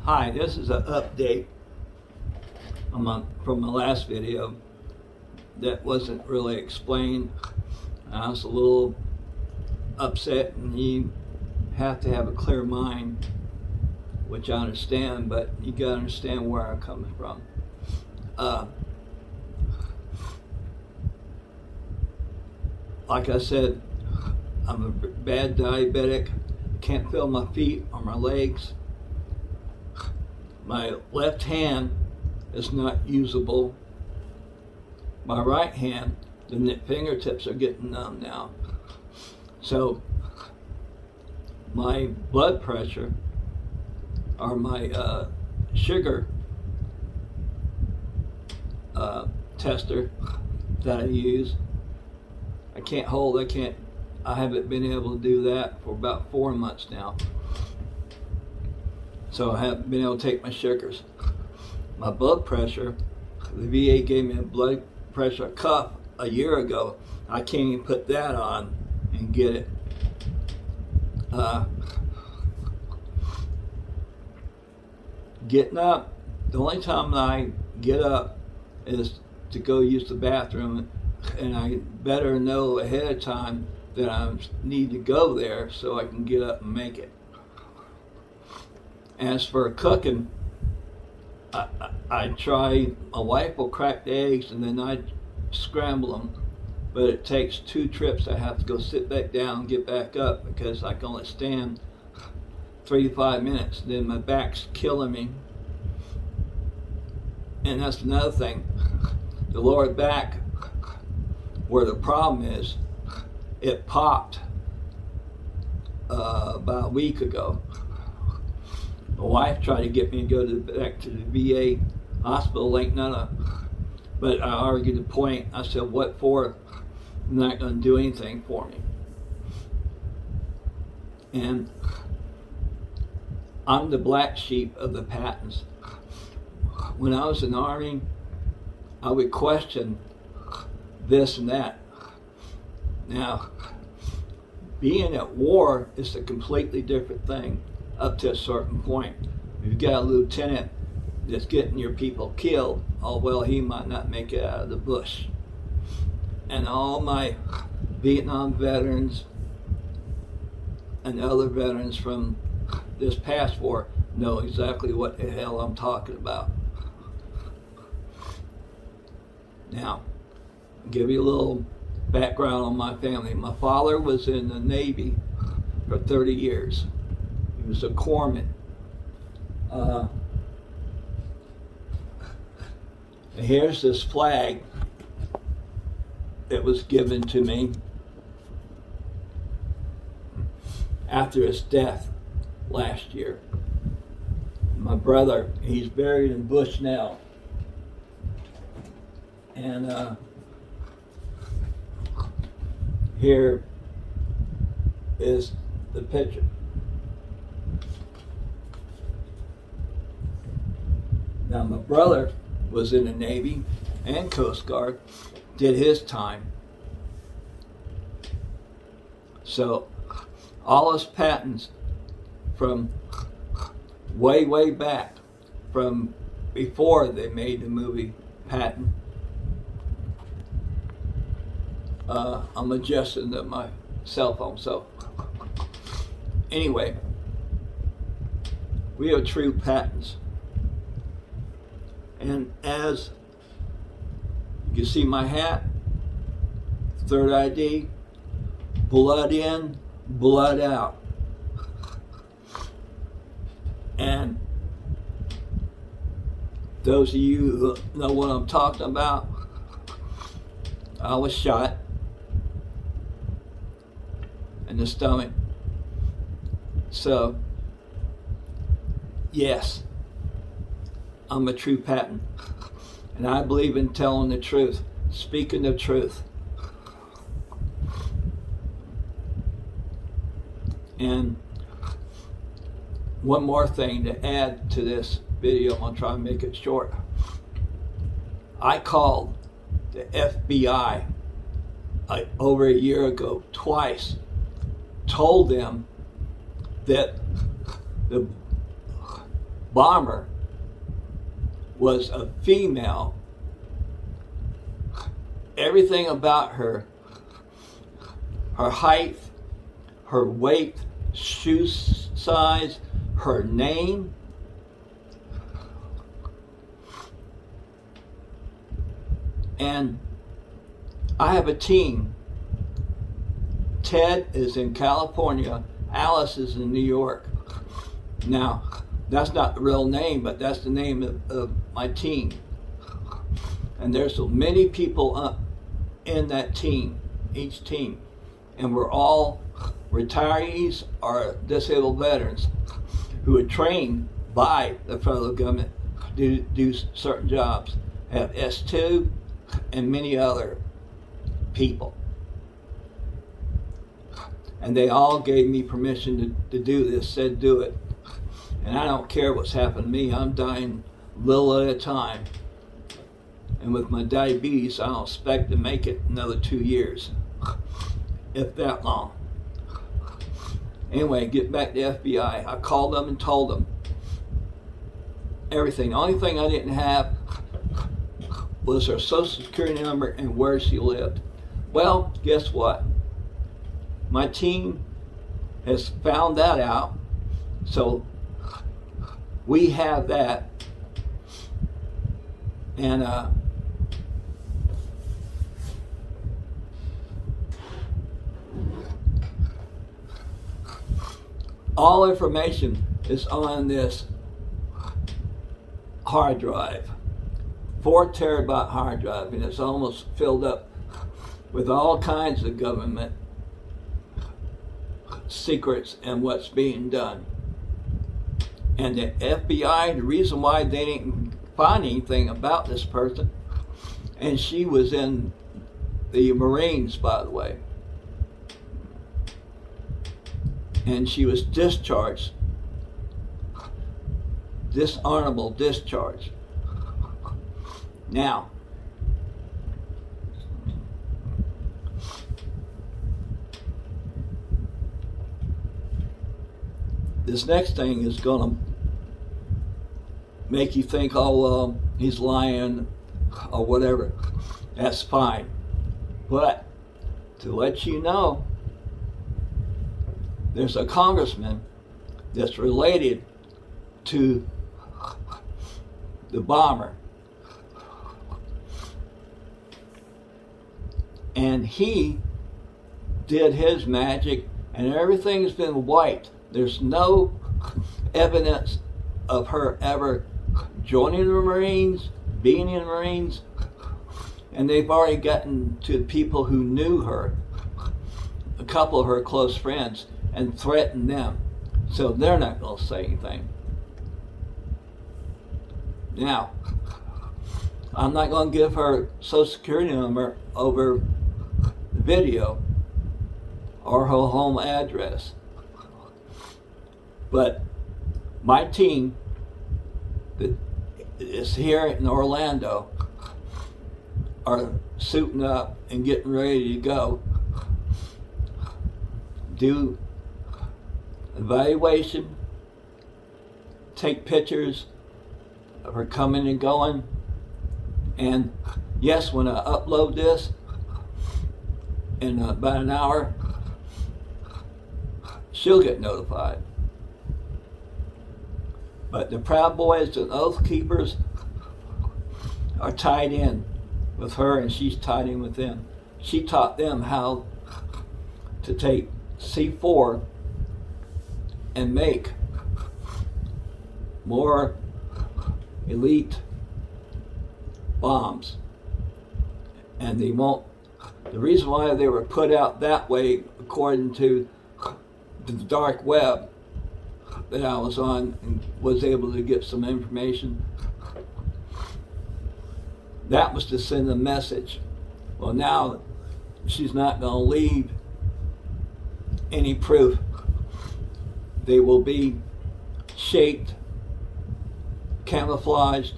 Hi, this is an update from my last video that wasn't really explained. I was a little upset, and you have to have a clear mind, which I understand, but you gotta understand where I'm coming from. Like I said, I'm a bad diabetic, can't feel my feet or my legs. My left hand is not usable. My right hand, the fingertips are getting numb now. So my blood pressure or my sugar tester that I use, I haven't been able to do that for about 4 months now. So I haven't been able to take my sugars. My blood pressure, the VA gave me a blood pressure cuff a year ago. I can't even put that on and get it. Getting up, the only time that I get up is to go use the bathroom, and I better know ahead of time that I need to go there so I can get up and make it. As for cooking, I try, my wife will crack the eggs and then I scramble them, but it takes 2 trips. I have to go sit back down and get back up because I can only stand 3 to 5 minutes. Then my back's killing me. And that's another thing. The lower back, where the problem is, it popped about a week ago. My wife tried to get me to go back to the VA hospital, ain't none of. But I argued the point. I said, what for? I'm not going to do anything for me. And I'm the black sheep of the Pattons. When I was in the Army, I would question this and that. Now, being at war is a completely different thing up to a certain point. If you've got a lieutenant that's getting your people killed, oh well, he might not make it out of the bush. And all my Vietnam veterans and other veterans from this past war know exactly what the hell I'm talking about. Now, I'll give you a little background on my family. My father was in the Navy for 30 years. He was a corpsman. And here's this flag that was given to me after his death last year. My brother, he's buried in bush now. And here is the picture. Now, my brother was in the Navy and Coast Guard, did his time. So, all us Pattons from way back, from before they made the movie Patton. I'm adjusting to my cell phone, so anyway, we are true Pattons. And as you can see, my hat, third ID, blood in, blood out. And those of you who know what I'm talking about, I was shot in the stomach. So, yes, I'm a true Patton. And I believe in telling the truth, speaking the truth. And one more thing to add to this video, I'm going to try and make it short. I called the FBI over a year ago, twice, told them that bomber was a female. Everything about her, her height, her weight, shoe size, her name, and I have a team. Ted is in California, Alice is in New York. Now, that's not the real name, but that's the name of my team. And there's so many people in that team, each team. And we're all retirees or disabled veterans who are trained by the federal government to do certain jobs. Have S2 and many other people. And they all gave me permission to do this, said do it. And I don't care what's happened to me. I'm dying little at a time. And with my diabetes, I don't expect to make it another 2 years, if that long. Anyway, get back to FBI. I called them and told them everything. The only thing I didn't have was her social security number and where she lived. Well, guess what? My team has found that out. So we have that. And all information is on this hard drive, 4 terabyte hard drive, and it's almost filled up with all kinds of government secrets and what's being done. And the FBI, the reason why they didn't find anything about this person, and she was in the Marines, by the way, and she was discharged, dishonorable discharge. Now, this next thing is going to make you think, oh, well, he's lying or whatever. That's fine. But to let you know, there's a congressman that's related to the bomber. And he did his magic, and everything's been wiped. There's no evidence of her ever joining the Marines, being in the Marines, and they've already gotten to the people who knew her, a couple of her close friends, and threatened them. So they're not going to say anything. Now, I'm not going to give her social security number over the video or her home address. But my team that is here in Orlando are suiting up and getting ready to go do evaluation, take pictures of her coming and going, and yes, when I upload this in about an hour, she'll get notified. But the Proud Boys and Oath Keepers are tied in with her, and she's tied in with them. She taught them how to take C4 and make more elite bombs. And they won't, the reason why they were put out that way, according to the dark web that I was on and was able to get some information, that was to send a message. Well, now she's not going to leave any proof. They will be shaped, camouflaged,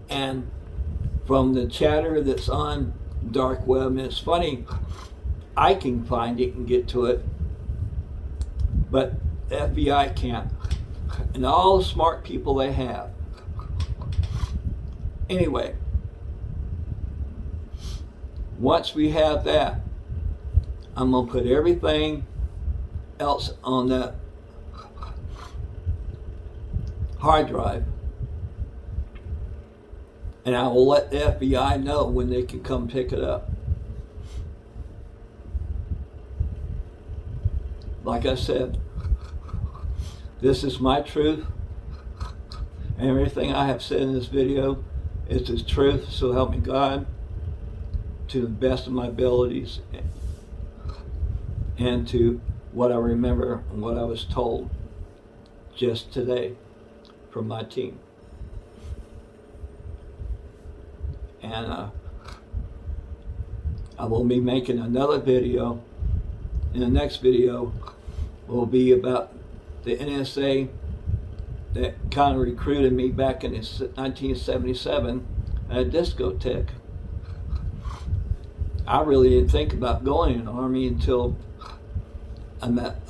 and from the chatter that's on dark web, and it's funny, I can find it and get to it, but the FBI can't. and all the smart people they have. Anyway, once we have that, I'm going to put everything else on that hard drive, and I will let the FBI know when they can come pick it up. Like I said, this is my truth, and everything I have said in this video is the truth, so help me God, to the best of my abilities and to what I remember and what I was told just today from my team. And I will be making another video, and the next video will be about the NSA that kind of recruited me back in 1977 at a discotheque. I really didn't think about going in the Army until I met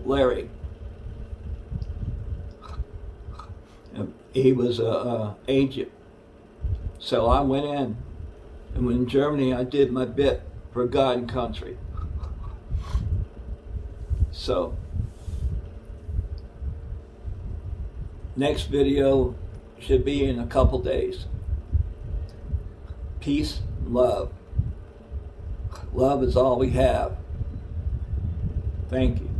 Larry. He was an agent. So I went in, and in Germany I did my bit for God and country. So, next video should be in a couple days. Peace, love. Love is all we have. Thank you.